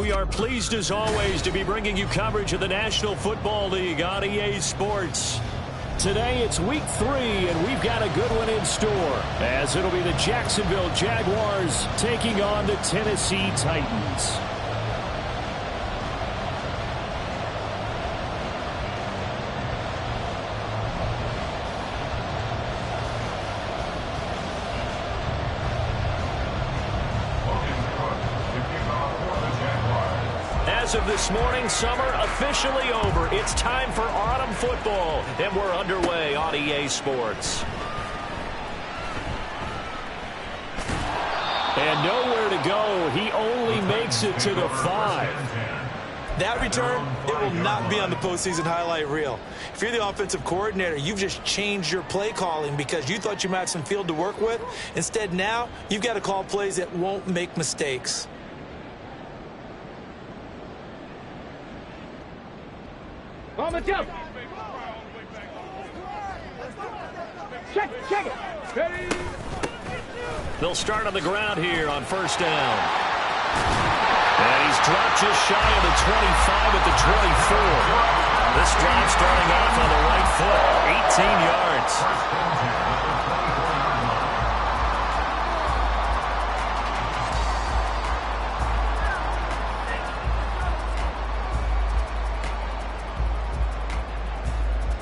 We are pleased as always to be bringing you coverage of the National Football League on EA Sports. Today it's week 3, and we've got a good one in store, as it'll be the Jacksonville Jaguars taking on the Tennessee Titans. As of this morning, summer officially over. It's time for autumn football, and we're underway on EA Sports. And nowhere to go. He only makes it to the 5. That return, it will not be on the postseason highlight reel. If you're the offensive coordinator, you've just changed your play calling because you thought you might have some field to work with. Instead, now, you've got to call plays that won't make mistakes. Check it. Ready. They'll start on the ground here on first down. And he's dropped just shy of the 25 at the 24. This drive starting off on the right foot, 18 yards.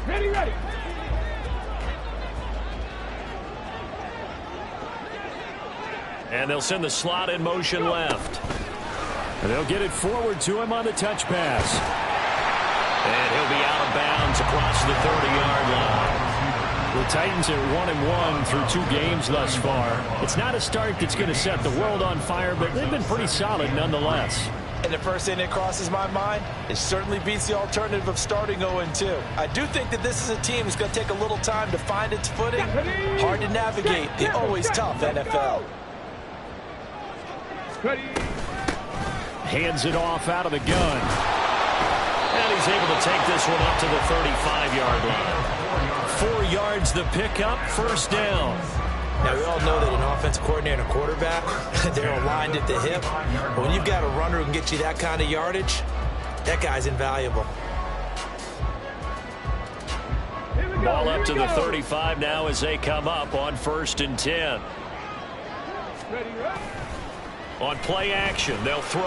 Ready. And they'll send the slot in motion left. And they'll get it forward to him on the touch pass. And he'll be out of bounds across the 30-yard line. The Titans are 1-1 through 2 games thus far. It's not a start that's going to set the world on fire, but they've been pretty solid nonetheless. And the first thing that crosses my mind, it certainly beats the alternative of starting 0-2. I do think that this is a team that's going to take a little time to find its footing. Hard to navigate the always tough NFL. Hands it off out of the gun. And he's able to take this one up to the 35-yard line. 4 yards the pickup, first down. Now, we all know that an offensive coordinator and a quarterback, they're aligned at the hip. But when you've got a runner who can get you that kind of yardage, that guy's invaluable. Ball up to the 35 now as they come up on 1st and 10. On play action, they'll throw.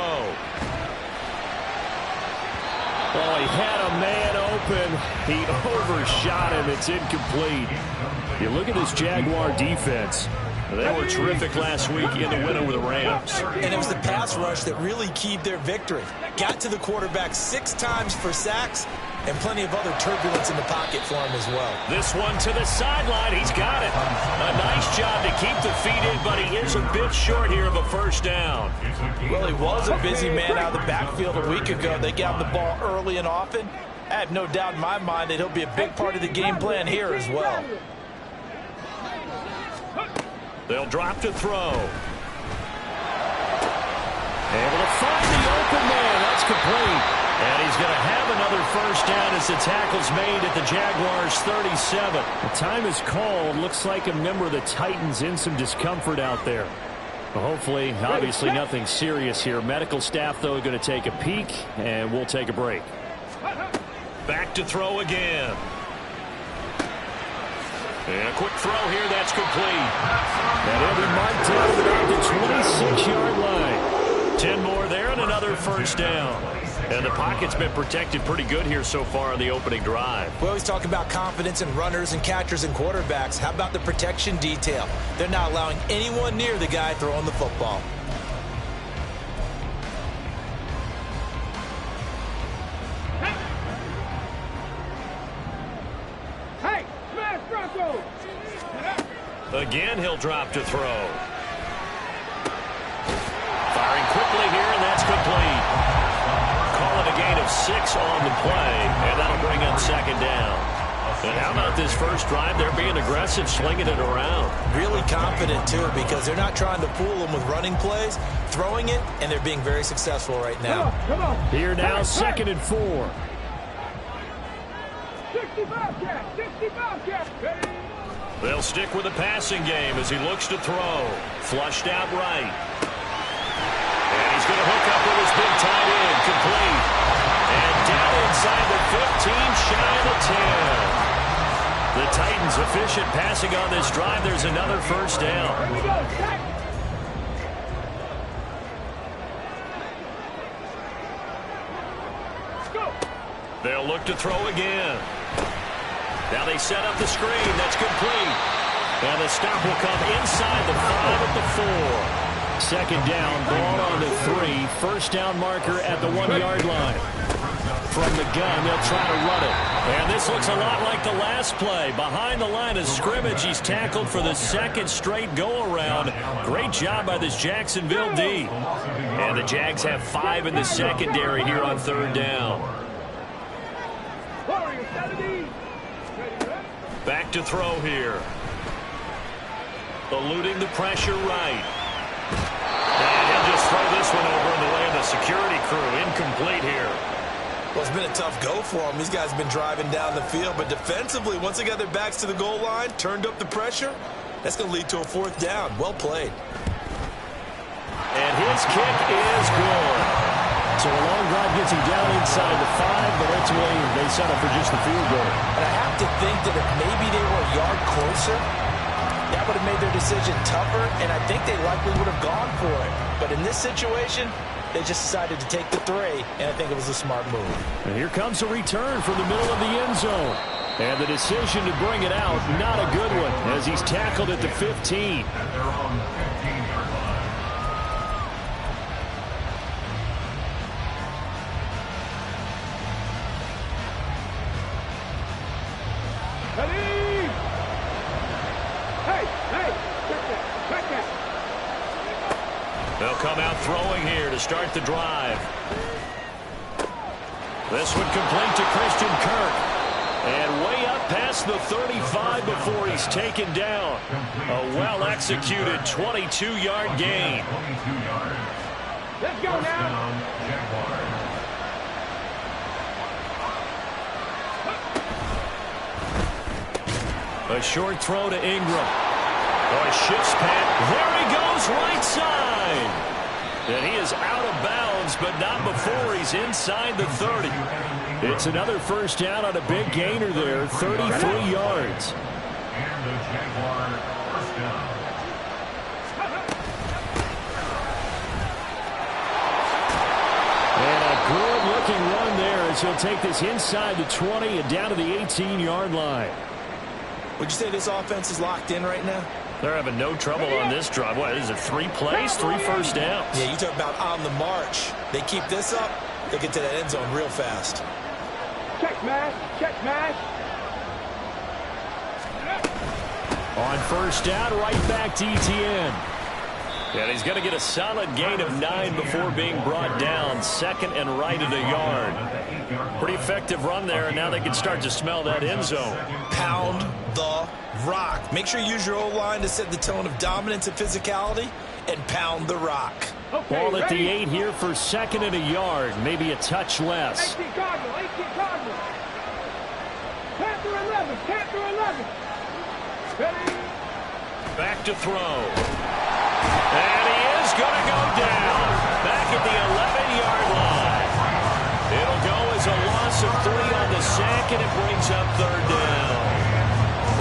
Oh, he had a man open. He overshot him. It's incomplete. You look at this Jaguar defense. They were terrific last week in the win over the Rams. And it was the pass rush that really keyed their victory. Got to the quarterback 6 times for sacks and plenty of other turbulence in the pocket for him as well. This one to the sideline. He's got it. A nice job to keep the feet in, but he is a bit short here of a first down. Well, he was a busy man out of the backfield a week ago. They got him the ball early and often. I have no doubt in my mind that he'll be a big part of the game plan here as well. They'll drop to throw. Able to find the open man. That's complete. And he's going to have another first down as the tackle's made at the Jaguars' 37. The time is called. Looks like a member of the Titans in some discomfort out there. Well, hopefully, obviously nothing serious here. Medical staff, though, going to take a peek, and we'll take a break. Back to throw again. And a quick throw here, that's complete. And he'll be marked down about the 26-yard line. 10 more there and another first down. And the pocket's been protected pretty good here so far on the opening drive. We always talk about confidence in runners and catchers and quarterbacks. How about the protection detail? They're not allowing anyone near the guy throwing the football. Hey, smash Bronco! Again, he'll drop to throw. Firing quickly here, and that's complete. Call it a gain of 6 on the play, and that'll bring up second down. And how about this first drive? They're being aggressive, slinging it around. Really confident, too, because they're not trying to fool them with running plays, throwing it, and they're being very successful right now. Come on. Here now, 2nd and 4. 65 catch. They'll stick with the passing game as he looks to throw. Flushed out right. And he He's going to hook up with his big tight end. Complete. And down inside the 15, shy of the 10. The Titans efficient passing on this drive. There's another first down. Here we go. Check. Let's go. They'll look to throw again. Now they set up the screen. That's complete. And the stop will come inside the 5 at the 4. Second down, ball on the 3. First down marker at the 1-yard line. From the gun, they'll try to run it. And this looks a lot like the last play. Behind the line of scrimmage, he's tackled for the second straight go-around. Great job by this Jacksonville D. And the Jags have 5 in the secondary here on third down. Back to throw here. Eluding the pressure right. And he'll just throw this one over in the way of the security crew. Incomplete here. Well, it's been a tough go for them. These guys have been driving down the field, but defensively, once they got their backs to the goal line, turned up the pressure, that's going to lead to a fourth down. Well played. And his kick is good. So a long drive gets him down inside the 5, but ultimately they settle for just the field goal. And I have to think that if maybe they were a yard closer, that would have made their decision tougher, and I think they likely would have gone for it. But in this situation, they just decided to take the 3, and I think it was a smart move. And here comes a return from the middle of the end zone. And the decision to bring it out, not a good one, as he's tackled at the 15. They'll come out throwing here to start the drive. This one complete to Christian Kirk. And way up past the 35 before he's taken down. A well-executed 22-yard gain. Let's go now. A short throw to Ingram. Oh, he shifts Pat. There he goes, right side. And he is out of bounds, but not before he's inside the 30. It's another first down on a big gainer there, 33 yards. And the Jaguar first down. And a good-looking run there as he'll take this inside the 20 and down to the 18-yard line. Would you say this offense is locked in right now? They're having no trouble on this drive. What is it, 3 plays, 3 first downs? Yeah, you talk about on the march. They keep this up, they get to that end zone real fast. Check smash. Check smash. On first down, right back to ETN. And he's going to get a solid gain of 9 before being brought down. Second and right at a yard. Pretty effective run there, and now they can start to smell that end zone. Pound the rock. Make sure you use your O-line to set the tone of dominance and physicality, and pound the rock. Okay, Ball at ready? the 8 here for second and a yard, maybe a touch less. 18 Cardinal. 18 Cardinal. Panther 11. Panther 11. Ready? Back to throw. And he is going to go down. Back at the 11-yard line. It'll go as a loss of 3 on the sack, and it brings up third down.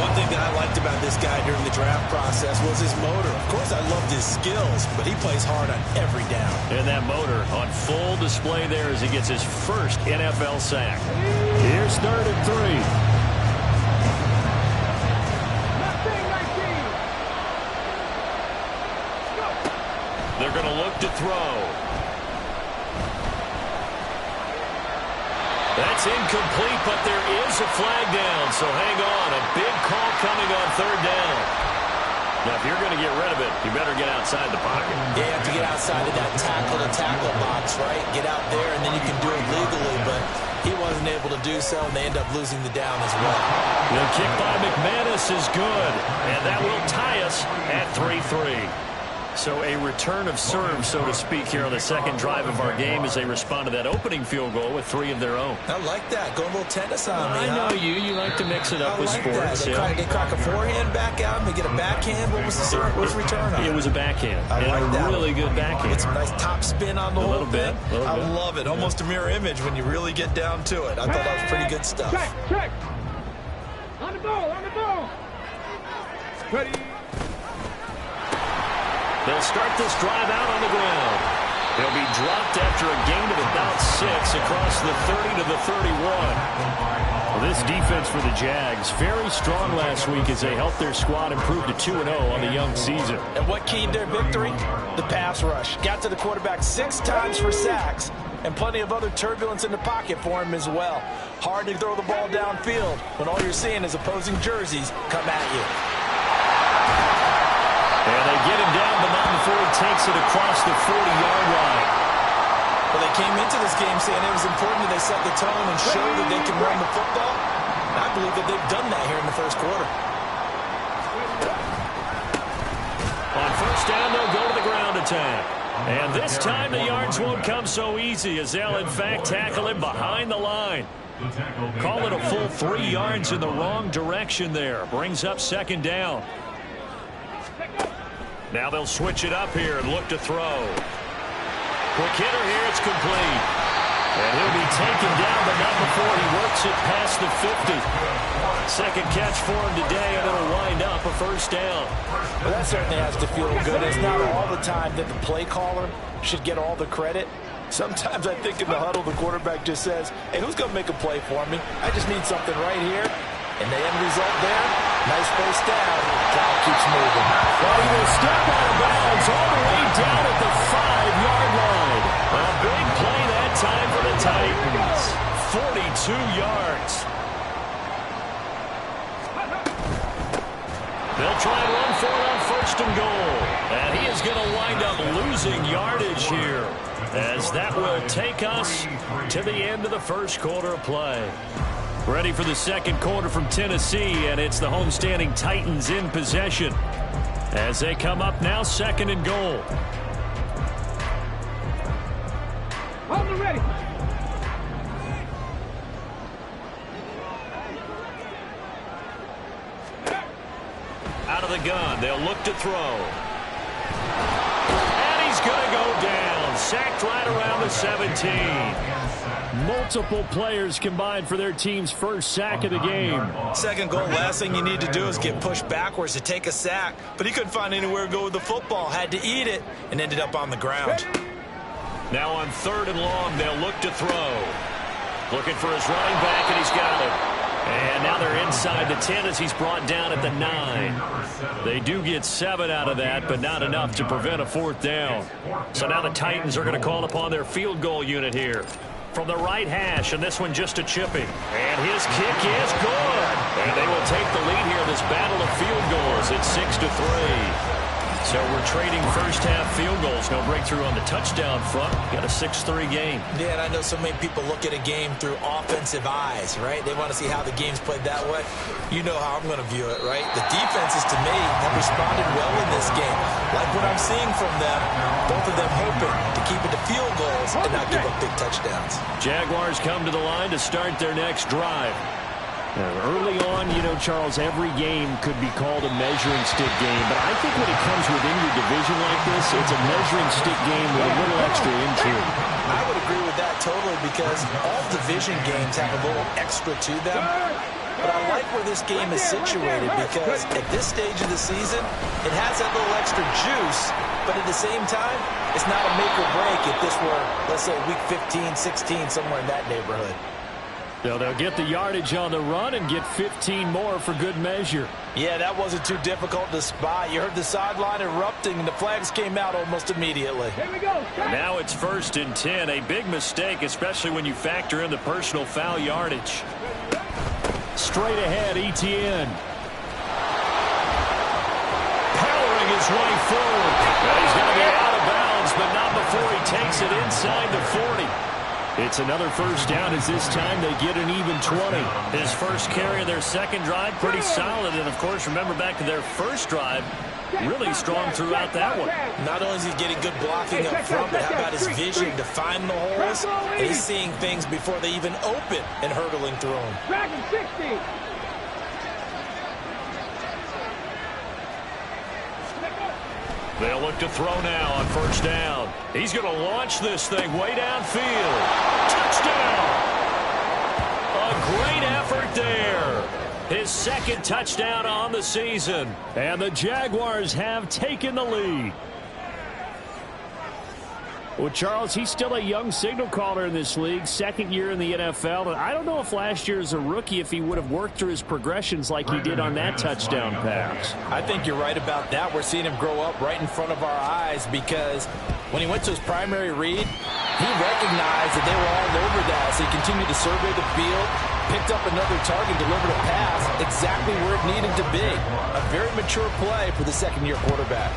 One thing that I liked about this guy during the draft process was his motor. Of course, I loved his skills, but he plays hard on every down. And that motor on full display there as he gets his first NFL sack. Here's third and 3. They're going to look to throw. That's incomplete, but there is a flag down, so hang on. A big call coming on third down. Now, if you're going to get rid of it, you better get outside the pocket. Yeah, you have to get outside of that tackle-to-tackle box, right? Get out there, and then you can do it legally, but he wasn't able to do so, and they end up losing the down as well. The kick by McManus is good, and that will tie us at 3-3. So a return of serve, so to speak, here on the second drive of our game as they respond to that opening field goal with 3 of their own. I like that. Go a little tennis on me, I know you like to mix it up with like sports. That. They crack a forehand back out, and they get a backhand. What was the serve? What was the return on? It was a backhand. I like that. Really good backhand. It's a nice top spin on the whole thing. I bit. love it. Almost a mirror image when you really get down to it. I thought that was pretty good stuff. Check. On the ball. Ready. They'll start this drive out on the ground. They'll be dropped after a gain of about 6 across the 30 to the 31. Well, this defense for the Jags, very strong last week as they helped their squad improve to 2-0 on the young season. And what keyed their victory? The pass rush. Got to the quarterback 6 times for sacks, and plenty of other turbulence in the pocket for him as well. Hard to throw the ball downfield when all you're seeing is opposing jerseys come at you. And they get him down, but not before he takes it across the 40-yard line. Well, they came into this game saying it was important that they set the tone and show that they can run the football. And I believe that they've done that here in the first quarter. On first down, they'll go to the ground attack. And this time the yards won't come so easy as they'll, in fact, tackle him behind the line. Call it a full 3 yards in the wrong direction there. Brings up second down. Now they'll switch it up here and look to throw. Quick hitter here, it's complete. And he'll be taken down, but not before he works it past the 50. Second catch for him today, and it'll wind up a first down. Well, that certainly has to feel good. It's not all the time that the play caller should get all the credit. Sometimes I think in the huddle, the quarterback just says, hey, who's going to make a play for me? I just need something right here. And the end result there, nice first down. Clock keeps moving. Well, he will step out of bounds all the way down at the 5-yard line. A big play that time for the Titans. 42 yards. They'll try and run for it on first and goal. And he is going to wind up losing yardage here, as that will take us to the end of the first quarter of play. Ready for the second quarter from Tennessee, and it's the homestanding Titans in possession as they come up now second and goal. Hold it ready. Out of the gun, they'll look to throw. And he's going to go down, sacked right around the 17. Multiple players combined for their team's first sack of the game. Second goal, last thing you need to do is get pushed backwards to take a sack. But he couldn't find anywhere to go with the football, had to eat it, and ended up on the ground. Now on third and long, they'll look to throw. Looking for his running back, and he's got it. And now they're inside the 10 as he's brought down at the 9. They do get 7 out of that, but not enough to prevent a fourth down. So now the Titans are going to call upon their field goal unit here. From the right hash, and this one just a chipping. And his kick is good. And they will take the lead here in this battle of field goals. It's 6-3. So we're trading first-half field goals. No breakthrough on the touchdown front. Got a 6-3 game. Yeah, and I know so many people look at a game through offensive eyes, right? They want to see how the game's played that way. You know how I'm going to view it, right? The defenses, to me, have responded well in this game. Like what I'm seeing from them, both of them hoping to keep it to field goals and not give up big touchdowns. Jaguars come to the line to start their next drive. Early on, you know, Charles, every game could be called a measuring stick game, but I think when it comes within your division like this, it's a measuring stick game with a little extra intrigue. I would agree with that totally, because all division games have a little extra to them. But I like where this game is situated, because at this stage of the season, it has that little extra juice, but at the same time, it's not a make or break if this were, let's say, week 15, 16, somewhere in that neighborhood. They'll get the yardage on the run and get 15 more for good measure. Yeah, that wasn't too difficult to spot. You heard the sideline erupting, and the flags came out almost immediately. Here we go. Now it's 1st and 10. A big mistake, especially when you factor in the personal foul yardage. Straight ahead, Etienne. Powering his way forward. Well, he's going to be out of bounds, but not before he takes it inside the 40. It's another first down as this time they get an even 20. His first carry of their second drive, pretty solid. And, of course, remember back to their first drive, really strong throughout that one. Not only is he getting good blocking up front, but how about his vision to find the holes? And he's seeing things before they even open and hurdling through them. Dragon 60. They'll look to throw now on first down. He's going to launch this thing way downfield. Touchdown! A great effort there. His second touchdown on the season. And the Jaguars have taken the lead. Well, Charles, he's still a young signal caller in this league, second year in the NFL. And I don't know if last year as a rookie, if he would have worked through his progressions like he did on that touchdown pass. I think you're right about that. We're seeing him grow up right in front of our eyes because when he went to his primary read, he recognized that they were all over that. So he continued to survey the field, picked up another target, delivered a pass exactly where it needed to be. A very mature play for the second-year quarterback.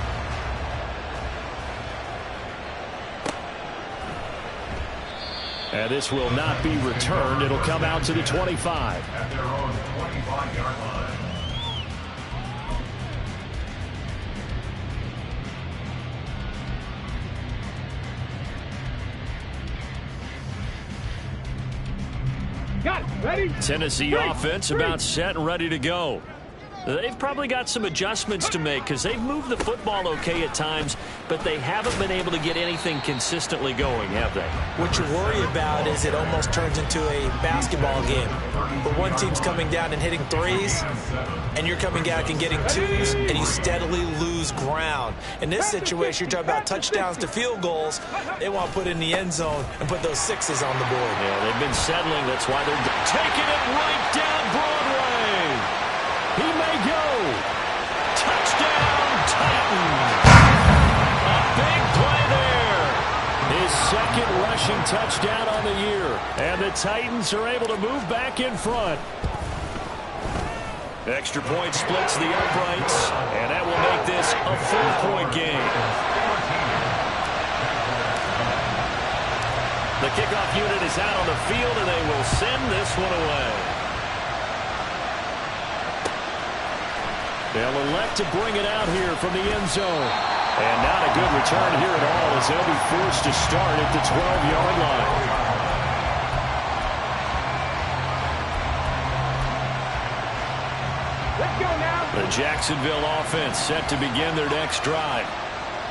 And this will not be returned. It'll come out to the 25. At their own 25-yard line. Got it. Ready? Tennessee offense about set and ready to go. They've probably got some adjustments to make because they've moved the football okay at times, but they haven't been able to get anything consistently going, have they? What you worry about is it almost turns into a basketball game where one team's coming down and hitting threes, and you're coming back and getting twos, and you steadily lose ground. In this situation, you're talking about touchdowns to field goals. They want to put in the end zone and put those sixes on the board. Yeah, they've been settling. That's why they're taking it right down Broadway. He may go. Touchdown, Titans. A big play there. His second rushing touchdown on the year. And the Titans are able to move back in front. Extra point splits the uprights. And that will make this a 4-point game. The kickoff unit is out on the field, and they will send this one away. They'll elect to bring it out here from the end zone. And not a good return here at all as they'll be forced to start at the 12-yard line. Let's go now. The Jacksonville offense set to begin their next drive.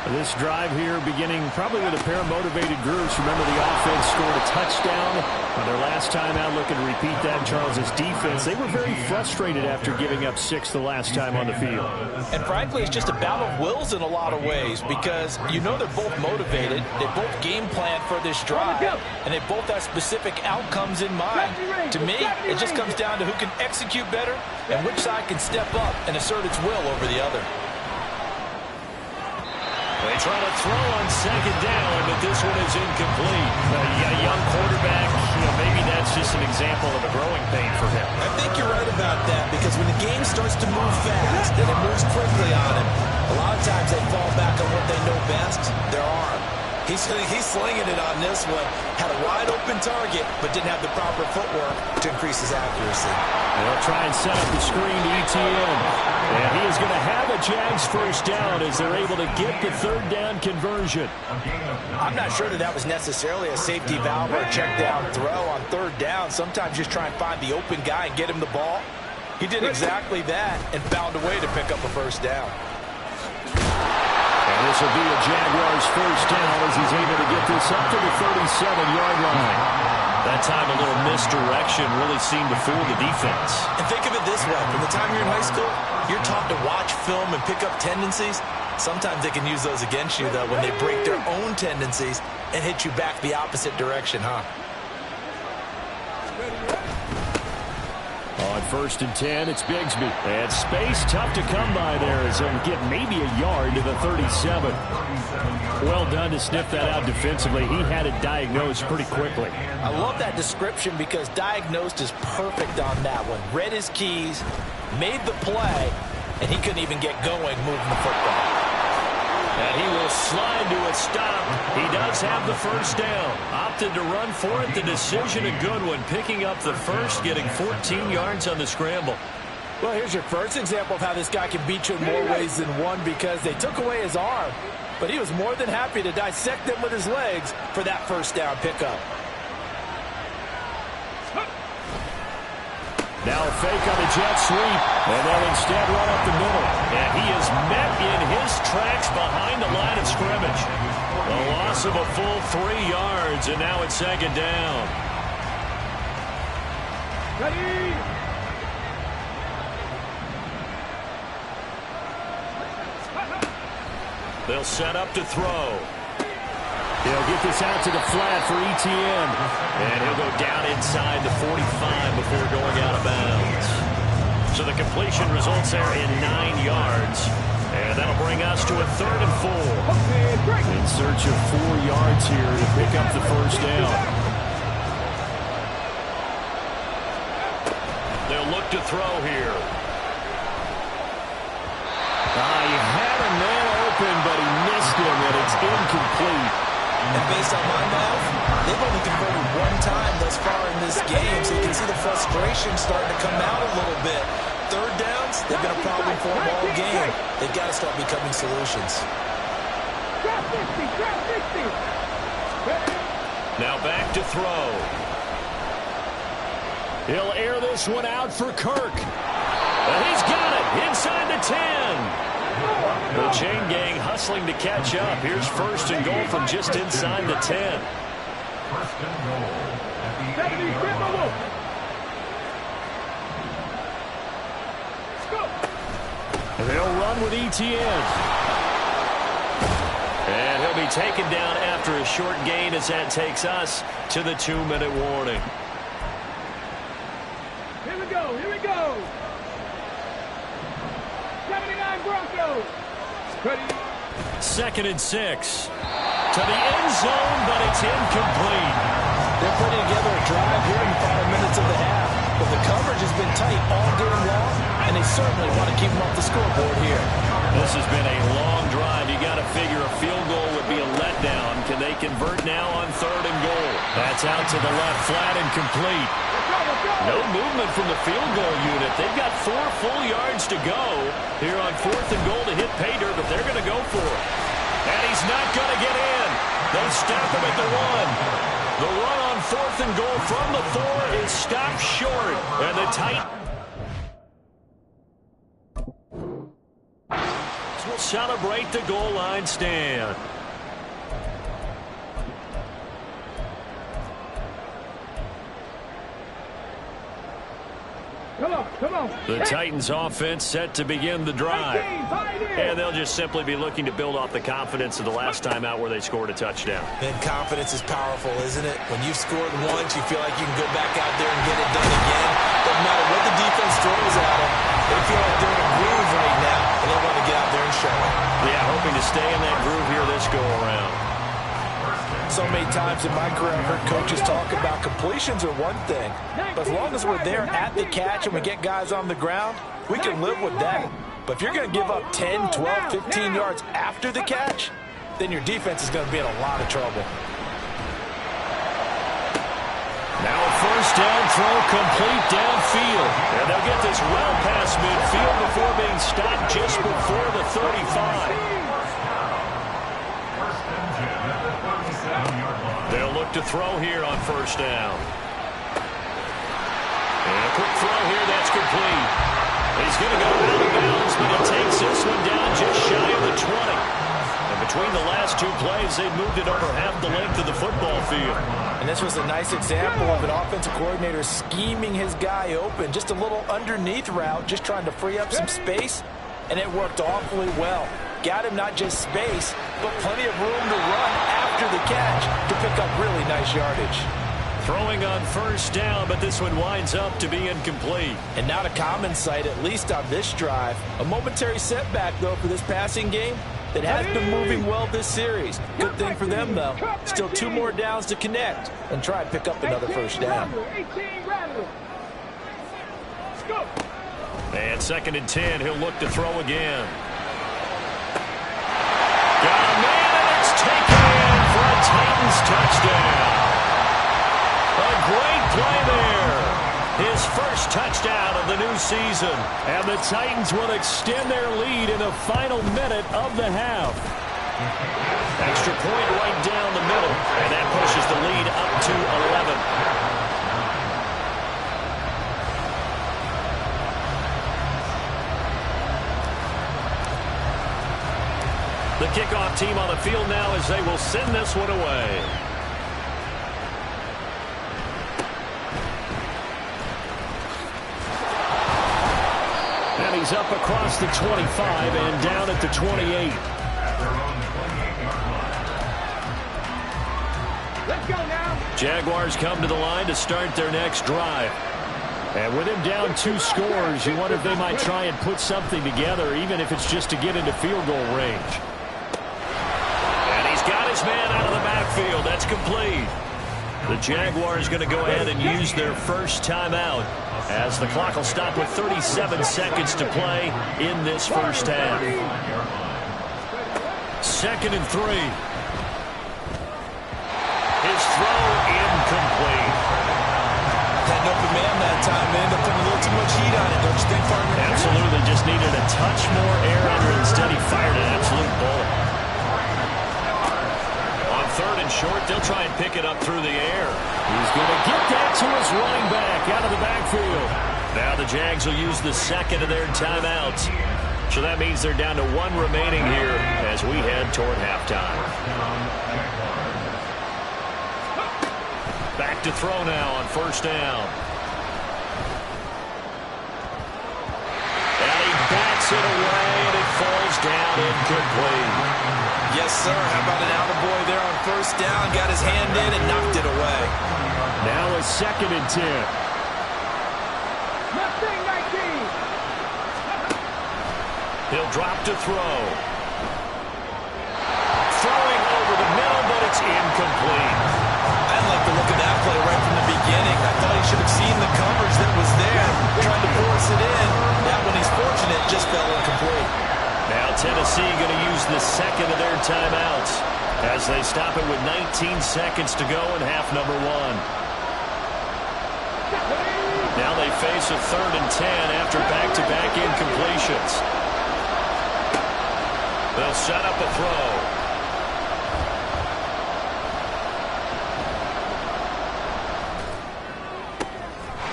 This drive here beginning probably with a pair of motivated groups. Remember, the offense scored a touchdown on their last time out. Looking to repeat that. Charles's defense, they were very frustrated after giving up 6 the last time on the field. And frankly, it's just a battle of wills in a lot of ways because you know they're both motivated. They both game plan for this drive, and they both have specific outcomes in mind. To me, it just comes down to who can execute better and which side can step up and assert its will over the other. They try to throw on second down, but this one is incomplete. You got a young quarterback. Maybe that's just an example of a growing pain for him. I think you're right about that because when the game starts to move fast and it moves quickly on him, a lot of times they fall back on what they know best, their arm. He's slinging it on this one. Had a wide-open target, but didn't have the proper footwork to increase his accuracy. They'll try and set up the screen to ETN. And he is going to have a Jags first down as they're able to get the third down conversion. I'm not sure that was necessarily a safety valve or a check down throw on third down. Sometimes just try and find the open guy and get him the ball. He did exactly that and found a way to pick up a first down. And this will be a Jaguars first down as he's able to get this up to the 37-yard line. That time a little misdirection really seemed to fool the defense. And think of it this way. From the time you're in high school, you're taught to watch film and pick up tendencies. Sometimes they can use those against you, though, when they break their own tendencies and hit you back the opposite direction, huh? On 1st and 10, it's Bigsby. And space tough to come by there as he'll get maybe a yard to the 37. Well done to sniff that out defensively. He had it diagnosed pretty quickly. I love that description because diagnosed is perfect on that one. Read his keys, made the play, and he couldn't even get going moving the football. And he will slide to a stop. He does have the first down. Opted to run for it. The decision a good one. Picking up the first, getting 14 yards on the scramble. Well, here's your first example of how this guy can beat you in more ways than one, because they took away his arm, but he was more than happy to dissect them with his legs for that first down pickup. Now a fake on the jet sweep, and they'll instead run up the middle. And he is met in his tracks behind the line of scrimmage. A loss of a full 3 yards, and now it's second down. Ready? They'll set up to throw. He'll get this out to the flat for Etienne. And he'll go down inside the 45 before going out of bounds. So the completion results there in 9 yards. And that'll bring us to a 3rd and 4. In search of 4 yards here to pick up the first down. They'll look to throw here. He had a man open, but he missed him, and it's incomplete. And based on my math, they've only converted 1 time thus far in this game, so you can see the frustration starting to come out a little bit. 3rd downs, they've been a problem for them all game. They've got to start becoming solutions. Drop 60, drop 60. Now back to throw. He'll air this one out for Kirk. And he's got it inside the 10. The chain gang hustling to catch up. Here's 1st and goal from just inside the 10. First and goal at the 70, 80-yard line. Let's go. They'll run with Etienne. And he'll be taken down after a short gain as that takes us to the 2-minute warning. Here we go, here we go. 79 Broncos. Ready? 2nd and 6. To the end zone, but it's incomplete. They're putting together a drive here in the final minutes of the half, but the coverage has been tight all game long, and they certainly want to keep them off the scoreboard here. This has been a long drive. You got to figure a field goal would be a letdown. Can they convert now on 3rd and goal? That's out to the left, flat and complete. No movement from the field goal unit. They've got 4 full yards to go here on 4th and goal to hit pay dirt, but they're going to go for it. And he's not going to get in. They stop him at the 1. The run on 4th and goal from the 4 is stopped short. And the Titans will celebrate the goal line stand. Come on. The Titans offense set to begin the drive. And they'll just simply be looking to build off the confidence of the last time out where they scored a touchdown. And confidence is powerful, isn't it? When you've scored once, you feel like you can go back out there and get it done again. Doesn't matter what the defense throws at them. They feel like they're in a groove right now, and they want to get out there and show it. Yeah, hoping to stay in that groove here this go-around. So many times in my career I've heard coaches talk about completions are one thing, but as long as we're there at the catch and we get guys on the ground, we can live with that. But if you're going to give up 10, 12, 15 yards after the catch, then your defense is going to be in a lot of trouble. Now a first down throw complete downfield. And they'll get this well past midfield before being stopped just before the 35. They'll look to throw here on 1st down. And a quick throw here, that's complete. He's going to go out of bounds, but he takes this one down just shy of the 20. And between the last 2 plays, they've moved it over half the length of the football field. And this was a nice example of an offensive coordinator scheming his guy open. Just a little underneath route, just trying to free up some space, and it worked awfully well. Got him not just space, but plenty of room to run after the catch to pick up really nice yardage. Throwing on 1st down, but this one winds up to be incomplete. And not a common sight, at least on this drive. A momentary setback, though, for this passing game that has been moving well this series. Good thing for them, though. Still 2 more downs to connect and try and pick up another 1st down. 18 Rattler. Let's go. And 2nd and 10, he'll look to throw again. Got a man, and it's taken in for a Titans touchdown. A great play there. His first touchdown of the new season. And the Titans will extend their lead in the final minute of the half. Extra point right down the middle. And that pushes the lead up to 11. The kickoff team on the field now as they will send this one away. And he's up across the 25 and down at the 28. Let's go now. Jaguars come to the line to start their next drive. And with him down 2 scores, you wonder if they might try and put something together, even if it's just to get into field goal range. And he's got his man out of the backfield. That's complete. The Jaguars going to go ahead and use their first timeout as the clock will stop with 37 seconds to play in this first half. 2nd and 3. His throw incomplete. Had an open man that time, man. Ended up putting a little too much heat on it, don't you think, partner? Absolutely. Just needed a touch more air under it. Instead, he fired an absolute bullet. On 3rd and short, they'll try and pick it up through the air. He's going to get that to his running back out of the backfield. Now the Jags will use the 2nd of their timeouts. So that means they're down to 1 remaining here as we head toward halftime. Back to throw now on 1st down. And he bats it away, and it falls down incomplete. Yes, sir. How about an attaboy there on 1st down? Got his hand in and knocked it away. Now a 2nd and 10. Mustang 19. He'll drop to throw. Throwing over the middle, but it's incomplete. I didn't like the look of that play right from the beginning. I thought he should have seen the coverage that was there, trying to force it in. That one, he's fortunate, just fell incomplete. Now Tennessee going to use the 2nd of their timeouts as they stop it with 19 seconds to go in half number 1. Now they face a 3rd and 10 after back-to-back incompletions. They'll set up a throw.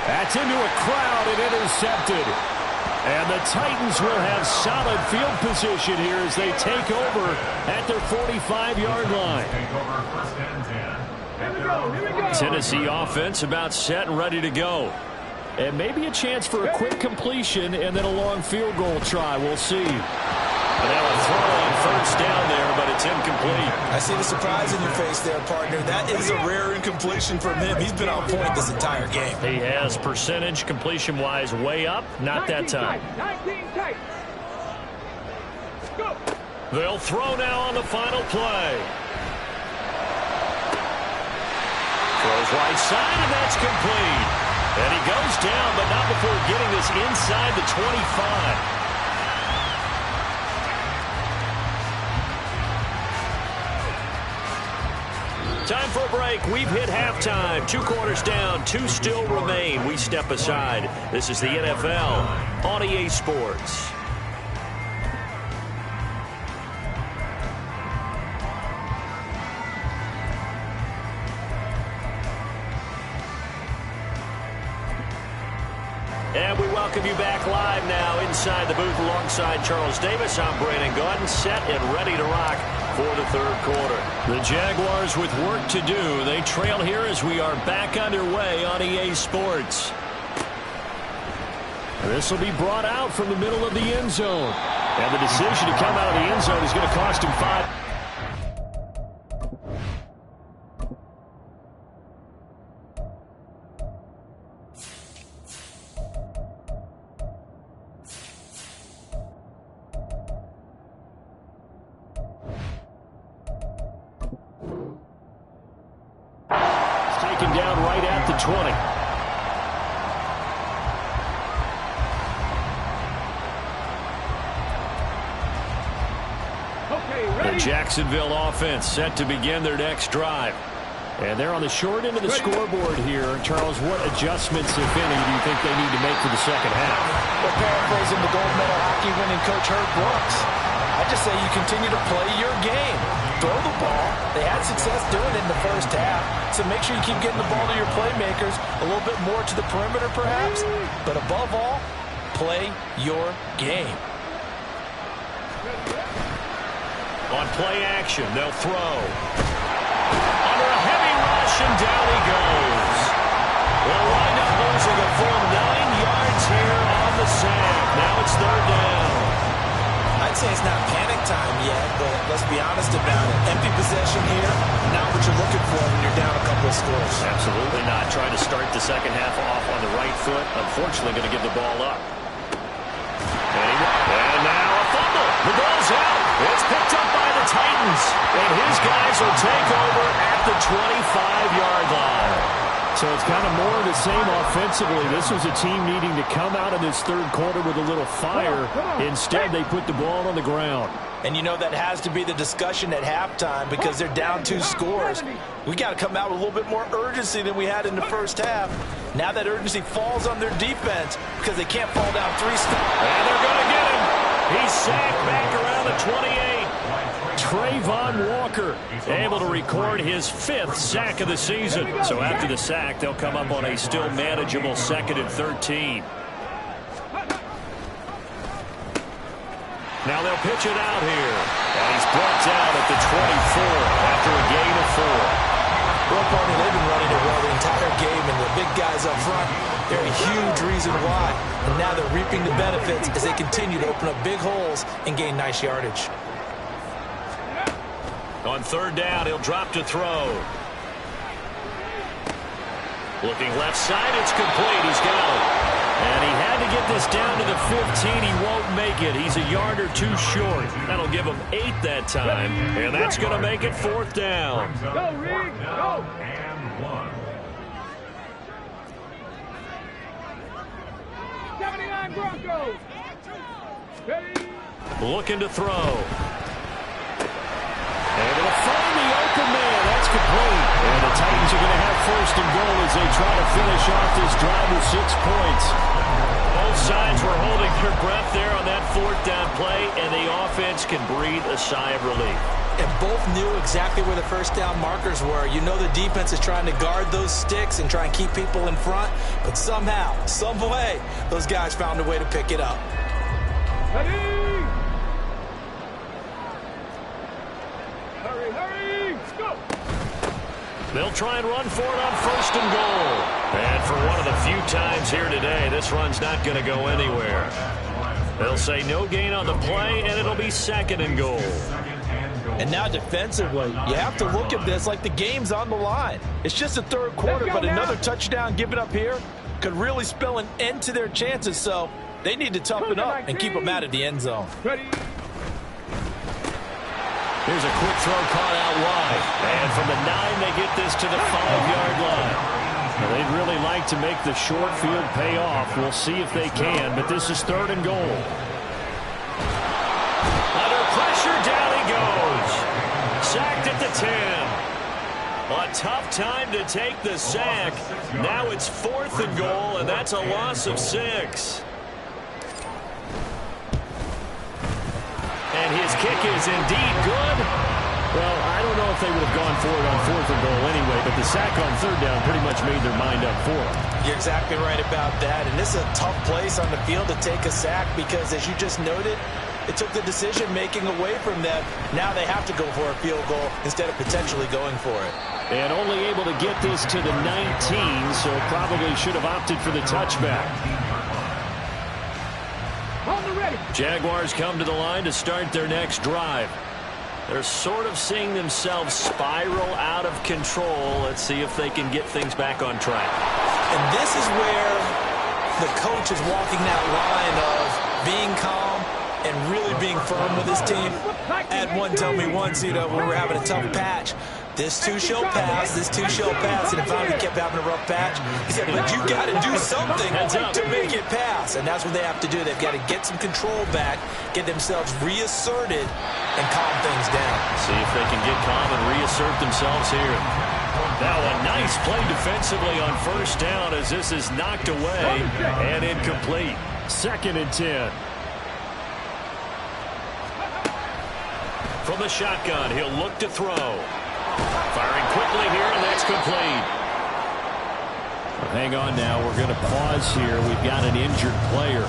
That's into a crowd and intercepted. And the Titans will have solid field position here as they take over at their 45-yard line. Here we go. Here we go. Tennessee offense about set and ready to go. And maybe a chance for a quick completion and then a long field goal try. We'll see. And now a throw on 1st down there, but it's incomplete. I see the surprise in your face there, partner. That is a rare incompletion from him. He's been on point this entire game. He has percentage completion-wise way up. Not that time. 19 tight. Go. They'll throw now on the final play. Throws right side, and that's complete. And he goes down, but not before getting this inside the 25. Time for a break. We've hit halftime. 2 quarters down. 2 still remain. We step aside. This is the NFL on EA Sports. And we welcome you back live now inside the booth alongside Charles Davis. I'm Brandon Gaudin, set and ready to rock for the 3rd quarter. The Jaguars with work to do. They trail here as we are back underway on EA Sports. This will be brought out from the middle of the end zone. And the decision to come out of the end zone is going to cost him 5. Down right at the 20. Okay, ready. The Jacksonville offense set to begin their next drive. And they're on the short end of the scoreboard here. Charles, what adjustments, if any, do you think they need to make for the second half? Well, paraphrasing the gold medal hockey winning coach Herb Brooks, I just say you continue to play your game. Throw the ball. They had success doing it in the first half, so make sure you keep getting the ball to your playmakers, a little bit more to the perimeter perhaps, but above all, play your game. On play action, they'll throw. Under a heavy rush, and down he goes. They'll wind up losing a full 9 yards here on the sack. Now it's third down. I'd say it's not panic time yet, but let's be honest about it. Empty possession here, not what you're looking for when you're down a couple of scores. Absolutely not. Trying to start the second half off on the right foot. Unfortunately, going to give the ball up. And now a fumble. The ball's out. It's picked up by the Titans. And his guys will take over at the 25-yard line. So it's kind of more of the same offensively. This was a team needing to come out of this third quarter with a little fire. Instead, they put the ball on the ground. And you know that has to be the discussion at halftime because they're down 2 scores. We got to come out with a little bit more urgency than we had in the first half. Now that urgency falls on their defense because they can't fall down 3 scores. And they're going to get him. He's sacked back around the 28. Trayvon Walker able to record his 5th sack of the season. So after the sack, they'll come up on a still manageable 2nd and 13. Now they'll pitch it out here. And he's brought down at the 24 after a gain of 4. Well, Barney, they've been running it well the entire game, and the big guys up front, they're a huge reason why. And now they're reaping the benefits as they continue to open up big holes and gain nice yardage. On third down, he'll drop to throw. Looking left side, it's complete. He's got it. And he had to get this down to the 15. He won't make it. He's a yard or 2 short. That'll give him 8 that time. And that's going to make it 4th down. Go, Reed, go. And 1. 79 Broncos. Ready. Looking to throw. Able to find the open man. That's complete. And the Titans are going to have 1st and goal as they try to finish off this drive with 6 points. Both sides were holding their breath there on that 4th down play, and the offense can breathe a sigh of relief. And both knew exactly where the 1st down markers were. You know the defense is trying to guard those sticks and try and keep people in front, but somehow, some way, those guys found a way to pick it up. Ready. Hurry, hurry. Go. They'll try and run for it on 1st and goal. And for one of the few times here today, this run's not going to go anywhere. They'll say no gain on the play, and it'll be 2nd and goal. And now defensively, you have to look at this like the game's on the line. It's just the 3rd quarter, but another touchdown given up here could really spell an end to their chances. So they need to toughen up and keep them out of the end zone. Ready. Here's a quick throw caught out wide. And from the 9, they get this to the 5-yard line. Now, they'd really like to make the short field pay off. We'll see if they can, but this is 3rd and goal. Under pressure, down he goes. Sacked at the 10. A tough time to take the sack. Now it's 4th and goal, and that's a loss of 6. And his kick is indeed good. Well, I don't know if they would have gone for it on 4th and goal anyway, but the sack on 3rd down pretty much made their mind up for it. You're exactly right about that, and this is a tough place on the field to take a sack because, as you just noted, it took the decision-making away from them. Now they have to go for a field goal instead of potentially going for it. And only able to get this to the 19, so probably should have opted for the touchback. Jaguars come to the line to start their next drive. They're sort of seeing themselves spiral out of control. Let's see if they can get things back on track. And this is where the coach is walking that line of being calm and really being firm with his team. I had one tell me once, when we were having a tough patch, this too shall pass, this too shall pass, and if I kept having a rough patch, he said, but you got to do something to make it pass, and that's what they have to do. They've got to get some control back, get themselves reasserted, and calm things down. See if they can get calm and reassert themselves here. Now a nice play defensively on first down as this is knocked away and incomplete. 2nd and 10. From the shotgun, he'll look to throw. Firing quickly here, and that's complete. Well, hang on now. We're going to pause here. We've got an injured player.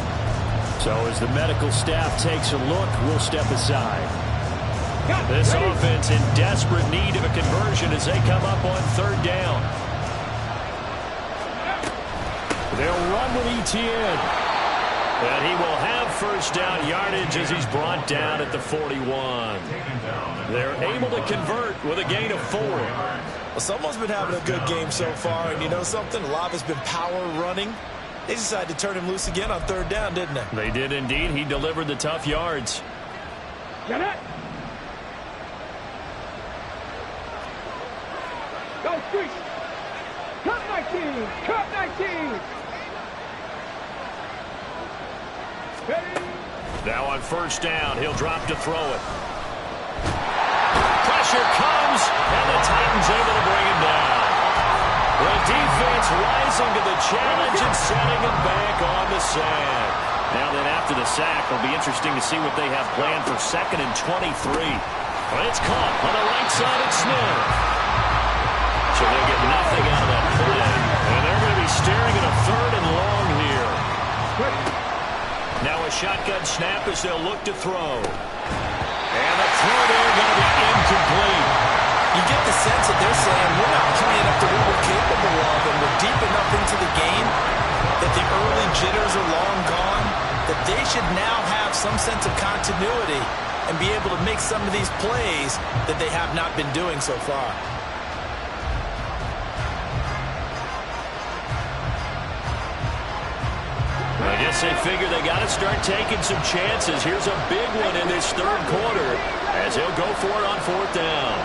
So as the medical staff takes a look, we'll step aside. This offense in desperate need of a conversion as they come up on 3rd down. They'll run with Etienne. And he will have first down yardage as he's brought down at the 41. They're able to convert with a gain of 4. Well, someone's been having a good game so far, and you know something? A lot has been power running. They decided to turn him loose again on 3rd down, didn't they? They did indeed. He delivered the tough yards. Get it. Go street. Cut 19. Cut 19. Now on first down, he'll drop to throw it. Pressure comes, and the Titans able to bring him down. The defense rising to the challenge and setting him back on the sand. Now then after the sack, it'll be interesting to see what they have planned for 2nd and 23. Well, it's caught on the right side of Smith. So they'll get nothing out of that play. And they're going to be staring at a 3rd and long here. Now a shotgun snap as they'll look to throw. And the throw there going to be incomplete. You get the sense that they're saying we're not playing up to what we're capable of, and we're deep enough into the game that the early jitters are long gone, that they should now have some sense of continuity and be able to make some of these plays that they have not been doing so far. I guess they figure they got to start taking some chances. Here's a big one in this 3rd quarter as he'll go for it on 4th down.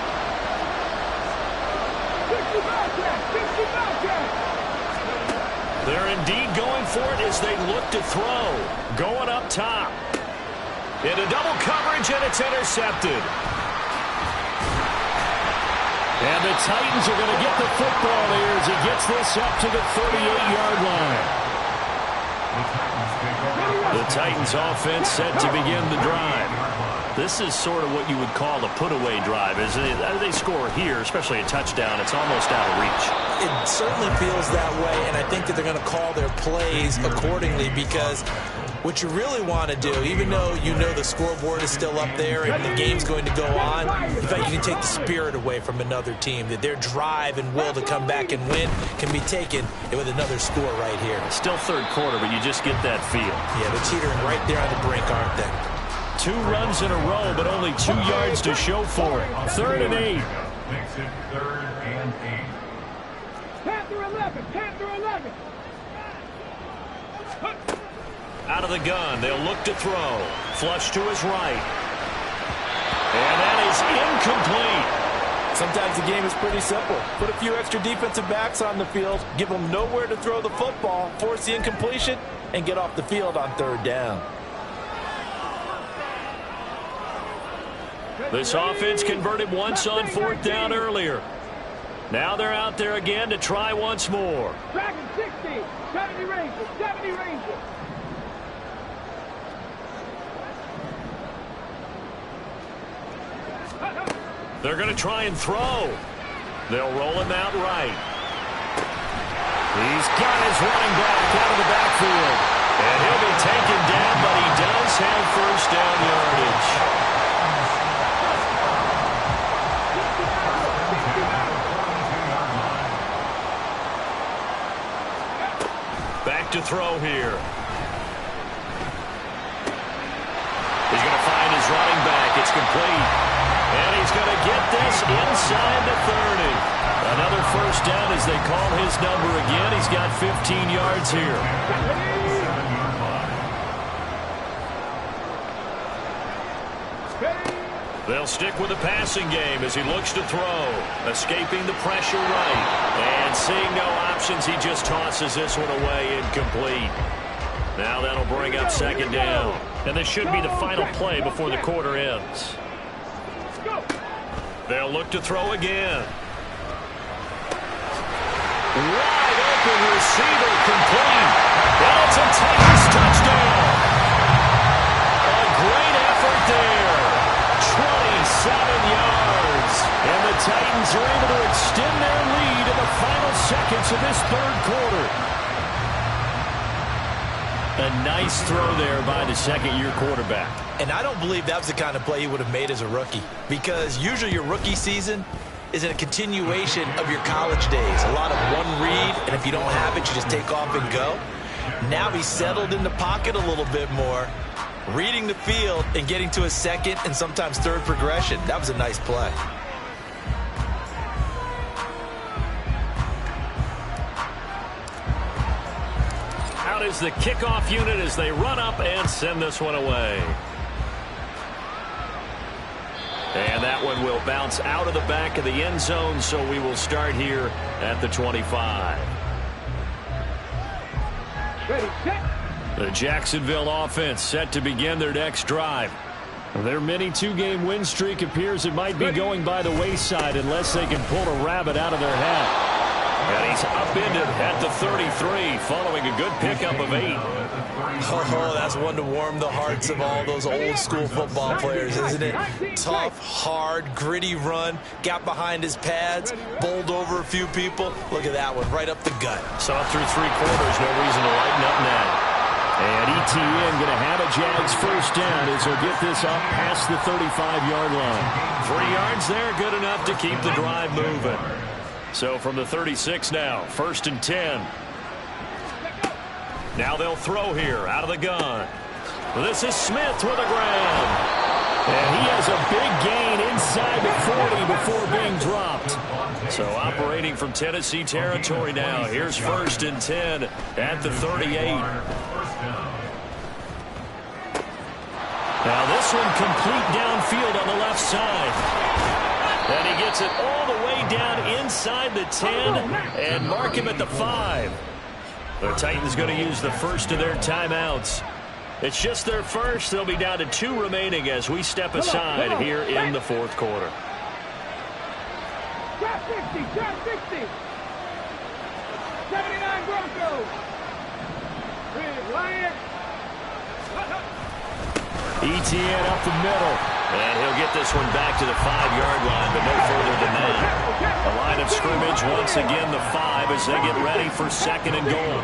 They're indeed going for it as they look to throw. Going up top. Into double coverage, and it's intercepted. And the Titans are going to get the football here as he gets this up to the 38-yard line. The Titans offense set to begin the drive. This is sort of what you would call a put-away drive. As they score here, especially a touchdown, it's almost out of reach. It certainly feels that way, and I think that they're going to call their plays accordingly, because what you really want to do, even though you know the scoreboard is still up there and the game's going to go on, in fact, you can take the spirit away from another team, that their drive and will to come back and win can be taken with another score right here. Still 3rd quarter, but you just get that feel. Yeah, they're teetering right there on the brink, aren't they? 2 runs in a row, but only 2 yards to show for it. 3rd and 8. Makes it 3rd and 8. Panther 11. Panther 11. Out of the gun, they'll look to throw. Flush to his right. And that is incomplete. Sometimes the game is pretty simple. Put a few extra defensive backs on the field, give them nowhere to throw the football, force the incompletion, and get off the field on 3rd down. This offense converted once on 4th down earlier. Now they're out there again to try once more. Dragon 60. 70 Rangers. 70 Rangers. They're going to try and throw. They'll roll him out right. He's got his running back out of the backfield. And he'll be taken down, but he does have first down yardage. Back to throw here. He's going to find his running back. It's complete. And he's going to get this inside the 30. Another first down as they call his number again. He's got 15 yards here. They'll stick with the passing game as he looks to throw. Escaping the pressure right. And seeing no options, he just tosses this one away incomplete. Now that'll bring up 2nd down. And this should be the final play before the quarter ends. They'll look to throw again. Wide open receiver complete. And it's a Titans touchdown. A great effort there. 27 yards. And the Titans are able to extend their lead in the final seconds of this third quarter. A nice throw there by the second-year quarterback. And I don't believe that was the kind of play he would have made as a rookie, because usually your rookie season is in a continuation of your college days. A lot of one read, and if you don't have it, you just take off and go. Now he's settled in the pocket a little bit more, reading the field and getting to a second and sometimes third progression. That was a nice play. Out is the kickoff unit as they run up and send this one away. And that one will bounce out of the back of the end zone, so we will start here at the 25. Ready, set. The Jacksonville offense set to begin their next drive. Their mini two-game win streak appears it might be going by the wayside unless they can pull a rabbit out of their hat. And he's upended at the 33 following a good pickup of 8. Oh, that's one to warm the hearts of all those old-school football players, isn't it? Tough, hard, gritty run, got behind his pads, bowled over a few people. Look at that one, right up the gut. Saw through 3 quarters, no reason to lighten up now. And ETN going to have a Jags first down as he'll get this up past the 35-yard line. 3 yards there, good enough to keep the drive moving. So from the 36 now, 1st and 10. Now they'll throw here out of the gun. This is Smith with a grab. And he has a big gain inside the 40 before being dropped. So operating from Tennessee territory now. Here's 1st and 10 at the 38. Now this one complete downfield on the left side. And he gets it all the way down inside the 10 and mark him at the 5. The Titans going to use the first of their timeouts. It's just their first. They'll be down to 2 remaining as we step aside here in the 4th quarter. Drop 60, drop 60. 79 Broncos. Red Lion. ETN up the middle. And he'll get this one back to the 5-yard line, but no further than that. A line of scrimmage, once again the 5 as they get ready for 2nd and goal.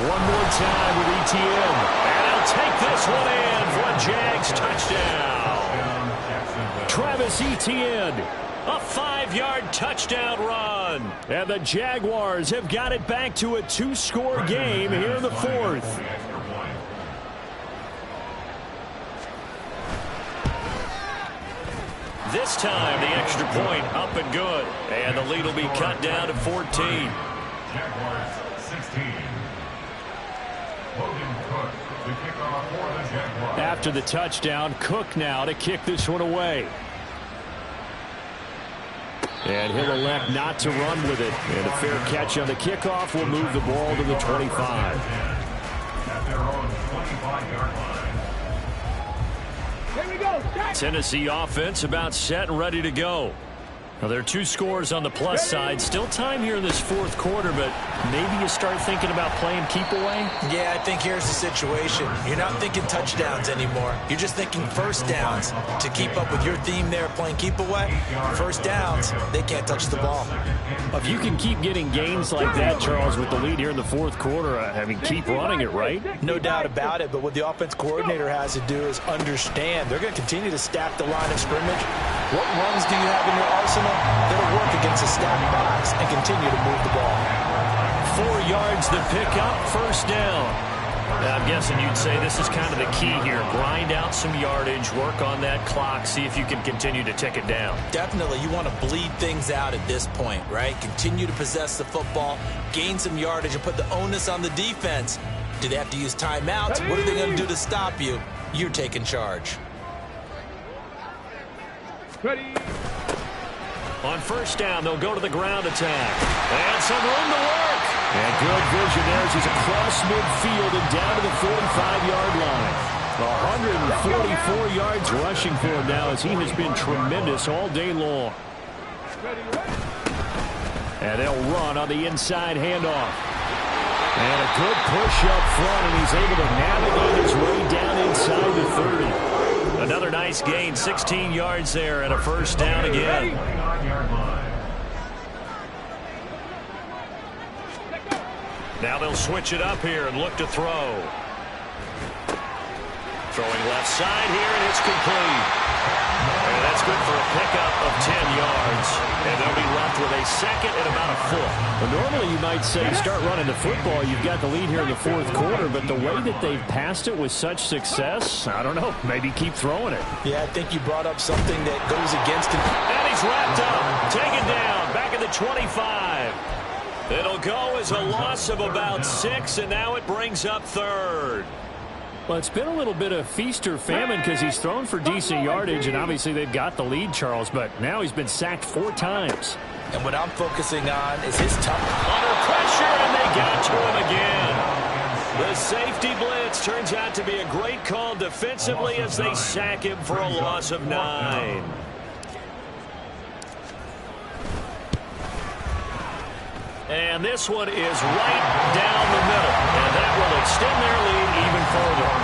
One more time with ETN. And he'll take this one in for a Jags touchdown. Travis Etienne. A 5-yard touchdown run. And the Jaguars have got it back to a 2-score game here in the 4th. This time, the extra point up and good. And the lead will be cut down to 14. Jaguars 16. Logan Cook, the kickoff for the Jaguars. After the touchdown, Cook now to kick this one away. And he'll elect not to run with it. And a fair catch on the kickoff will move the ball to the 25. At their own 25-yard line. Here we go. Tennessee offense about set and ready to go. Now, there are 2 scores on the plus side. Still time here in this 4th quarter, but maybe you start thinking about playing keep away? Yeah, I think here's the situation. You're not thinking touchdowns anymore. You're just thinking first downs. To keep up with your theme there, playing keep away, first downs, they can't touch the ball. If you can keep getting gains like that, Charles, with the lead here in the 4th quarter, keep running it, right? No doubt about it, but what the offense coordinator has to do is understand. They're going to continue to stack the line of scrimmage. What runs do you have in your arsenal? That'll work against a stacked box and continue to move the ball. 4 yards to pick up, 1st down. Now, I'm guessing you'd say this is kind of the key here. Grind out some yardage, work on that clock, see if you can continue to tick it down. Definitely, you want to bleed things out at this point, right? Continue to possess the football, gain some yardage, and put the onus on the defense. Do they have to use timeouts? What are they going to do to stop you? You're taking charge. Ready. On 1st down, they'll go to the ground attack. And some room to work. And good vision there as he's across midfield and down to the 45-yard line. 144 yards rushing for him now as he has been tremendous all day long. And they'll run on the inside handoff. And a good push up front, and he's able to navigate his way down inside the 30. Another nice gain, 16 yards there, and a first down again. Now they'll switch it up here and look to throw. Throwing left side here, and it's complete. And that's good for a pickup of 10 yards. And they'll be left with a second and about a foot. Well, normally you might say start running the football. You've got the lead here in the fourth quarter. But the way that they've passed it with such success, I don't know, maybe keep throwing it. Yeah, I think you brought up something that goes against him. And he's wrapped up, taken down, back at the 25. It'll go as a loss of about 6, and now it brings up third. Well, it's been a little bit of feast or famine because he's thrown for decent yardage, and obviously they've got the lead, Charles, but now he's been sacked 4 times. And what I'm focusing on is his tough. Under pressure, and they got to him again. The safety blitz turns out to be a great call defensively as they sack him for a loss of 9. And this one is right down the middle. And that will extend their lead even further.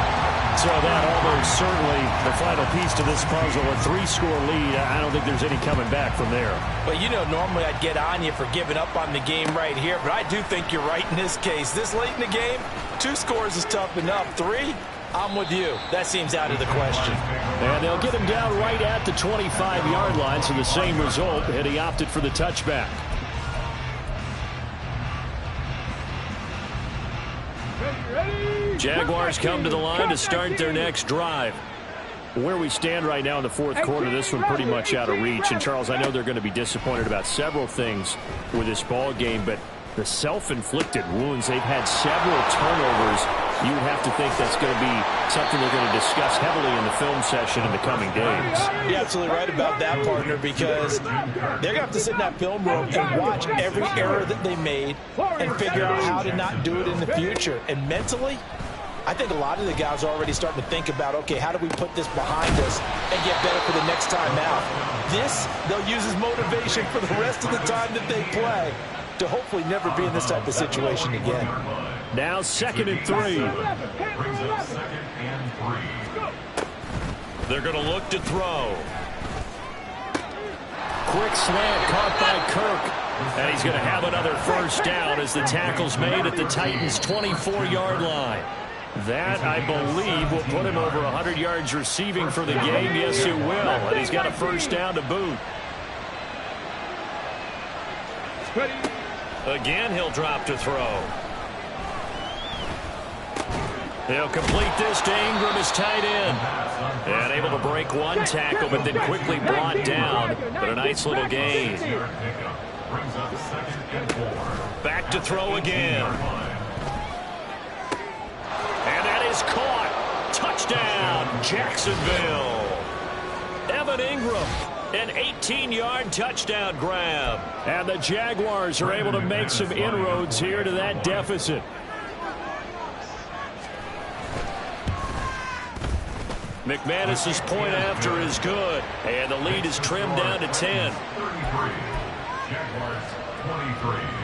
So that almost certainly the final piece to this puzzle. A 3-score lead. I don't think there's any coming back from there. But, you know, normally I'd get on you for giving up on the game right here. But I do think you're right in this case. This late in the game, 2 scores is tough enough. 3, I'm with you. That seems out of the question. And they'll get him down right at the 25-yard line. So the same result, and he opted for the touchback. Jaguars come to the line to start their next drive. Where we stand right now in the fourth quarter, this one pretty much out of reach. And, Charles, I know they're going to be disappointed about several things with this ball game, but the self-inflicted wounds, they've had several turnovers. You would have to think that's going to be something they're going to discuss heavily in the film session in the coming days. You're absolutely right about that, partner, because they're going to have to sit in that film room and watch every error that they made and figure out how to not do it in the future. And mentally, I think a lot of the guys are already starting to think about, okay, how do we put this behind us and get better for the next time out? This, they'll use as motivation for the rest of the time that they play to hopefully never be in this type of situation again. Now 2nd and 3. They're going to look to throw. Quick slant caught by Kirk. And he's going to have another first down as the tackle's made at the Titans' 24-yard line. That, I believe, will put him over 100 yards receiving for the game. Yes, it will. And he's got a first down to boot. Again, he'll drop to throw. He'll complete this to Ingram, his tight end. And able to break one tackle, but then quickly brought down. But a nice little gain. Back to throw again. And that is caught. Touchdown, Jacksonville. Evan Ingram, an 18-yard touchdown grab. And the Jaguars are able to make some inroads here to that deficit. McManus's point after is good. And the lead is trimmed down to 10. 33. Jaguars 23.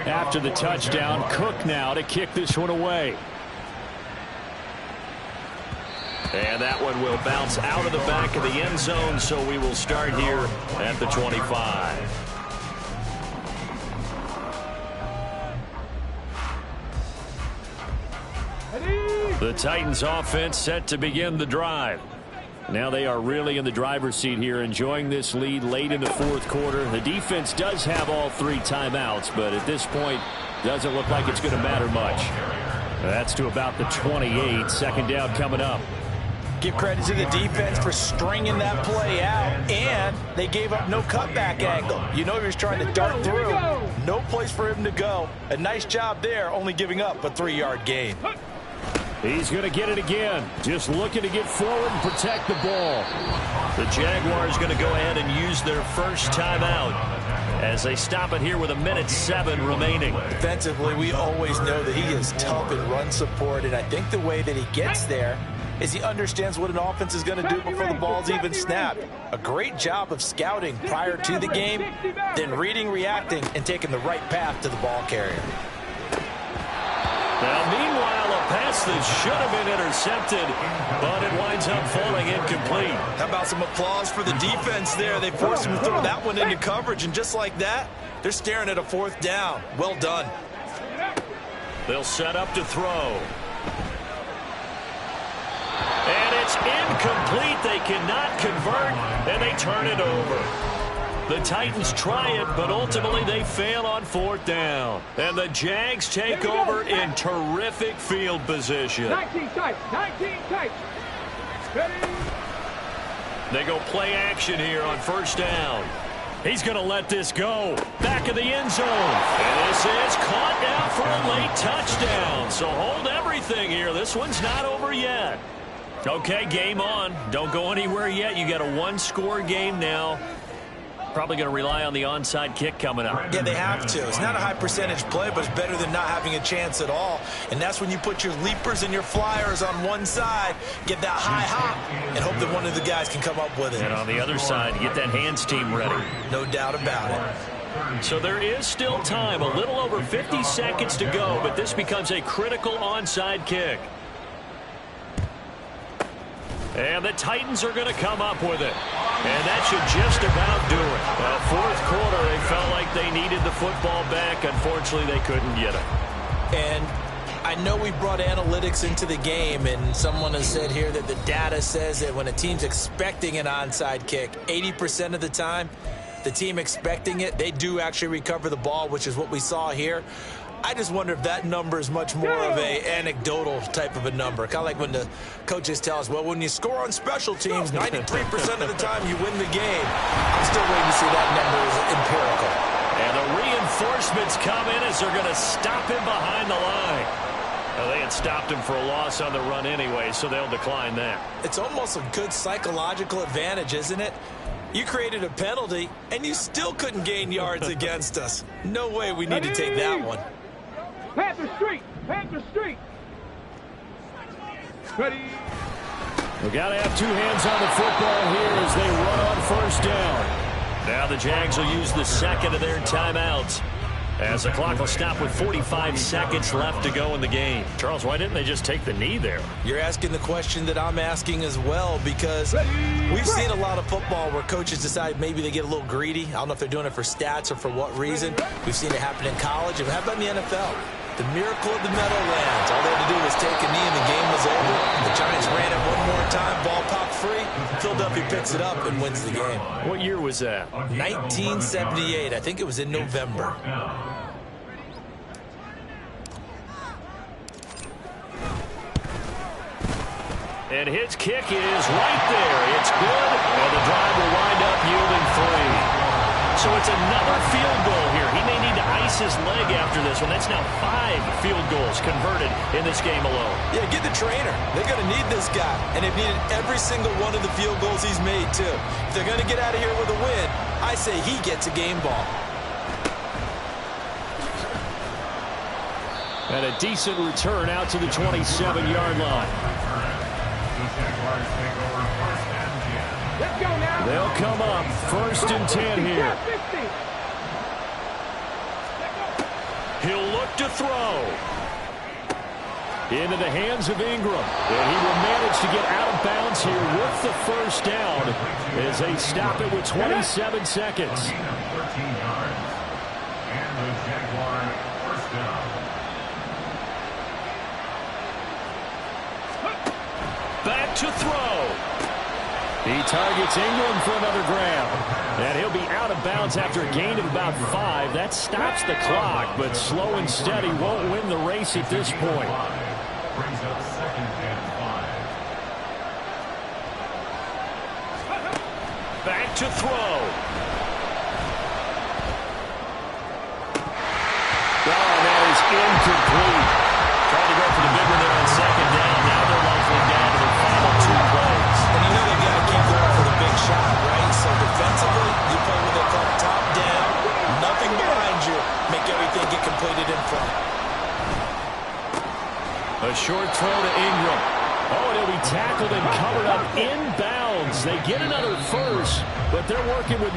After the touchdown, Cook now to kick this one away. And that one will bounce out of the back of the end zone, so we will start here at the 25. The Titans offense set to begin the drive. Now they are really in the driver's seat here, enjoying this lead late in the fourth quarter. The defense does have all 3 timeouts, but at this point, doesn't look like it's going to matter much. That's to about the 28. 2nd down coming up. Give credit to the defense for stringing that play out, and they gave up no cutback angle. You know he was trying to dart through. No place for him to go. A nice job there, only giving up a 3-yard gain. He's going to get it again. Just looking to get forward and protect the ball. The Jaguars going to go ahead and use their first timeout. as they stop it here with 1:07 remaining. Defensively, we always know that he is tough in run support, and I think the way that he gets there is he understands what an offense is going to do before the ball's even snapped. A great job of scouting prior to the game, then reading, reacting, and taking the right path to the ball carrier. Now, meanwhile, a pass that should have been intercepted, but it winds up falling incomplete. How about some applause for the defense there? They forced him to throw that one into coverage, and just like that, they're staring at a 4th down. Well done. They'll set up to throw. And it's incomplete. They cannot convert, and they turn it over. The Titans try it, but ultimately they fail on 4th down. And the Jags take over in terrific field position. 19 tight. 19 tight. Ready. They go play action here on 1st down. He's going to let this go. Back of the end zone. And this is caught down for a late touchdown. So hold everything here. This one's not over yet. Okay, game on. Don't go anywhere yet. You got a 1-score game now. Probably going to rely on the onside kick coming up. Yeah, they have to. It's not a high percentage play, but it's better than not having a chance at all. And that's when you put your leapers and your flyers on one side, get that high hop, and hope that one of the guys can come up with it. And on the other side, get that hands team ready. No doubt about it. So there is still time. A little over 50 seconds to go, but this becomes a critical onside kick. And the Titans are going to come up with it. And that should just about do it. Well, 4th quarter, they felt like they needed the football back. Unfortunately, they couldn't get it. And I know we brought analytics into the game, and someone has said here that the data says that when a team's expecting an onside kick, 80% of the time, the team expecting it, they do actually recover the ball, which is what we saw here. I just wonder if that number is much more of a anecdotal type of a number. Kind of like when the coaches tell us, well, when you score on special teams, 93% of the time you win the game. I'm still waiting to see that number is empirical. And the reinforcements come in as they're going to stop him behind the line. Well, they had stopped him for a loss on the run anyway, so they'll decline that. It's almost a good psychological advantage, isn't it? You created a penalty, and you still couldn't gain yards against us. No way we need to take that one. Panther Street. Panther Street. Ready. We got to have 2 hands on the football here as they run on 1st down. Now the Jags will use the second of their timeouts, as the clock will stop with 45 seconds left to go in the game. Charles, why didn't they just take the knee there? You're asking the question that I'm asking as well, because we've seen a lot of football where coaches decide maybe they get a little greedy. I don't know if they're doing it for stats or for what reason. We've seen it happen in college. How about in the NFL? The miracle of the Meadowlands. All they had to do was take a knee and the game was over. The Giants ran it one more time. Ball popped free. Philadelphia picks it up and wins the game. What year was that? 1978. I think it was in November. And his kick is right there. It's good, and the drive will wind up yielding 3. So it's another field goal here. He may need to ice his leg after this one. That's now 5 field goals converted in this game alone. Yeah, get the trainer. They're going to need this guy. And they've needed every single one of the field goals he's made, too. If they're going to get out of here with a win, I say he gets a game ball. And a decent return out to the 27-yard line. Let's go now. They'll come up 1st and 10 here. He'll look to throw. Into the hands of Ingram. And he will manage to get out of bounds here with the 1st down as they stop it with 27 seconds. 13 yards. And the Jaguar 1st down. Back to throw. He targets Ingram for another grab. And he'll be out of bounds after a gain of about 5. That stops the clock, but slow and steady won't win the race at this point. Brings up 2nd and 5. Back to throw. Oh, that is incomplete. Tried to go for the big one there on 2nd down. Now they're likely down to their final 2 plays. And you know they've got to keep going for the big shot, right? So defensively, you play what they call top down, completed in front. A short throw to Ingram. Oh, and he'll be tackled and covered up inbounds. They get another first, but they're working with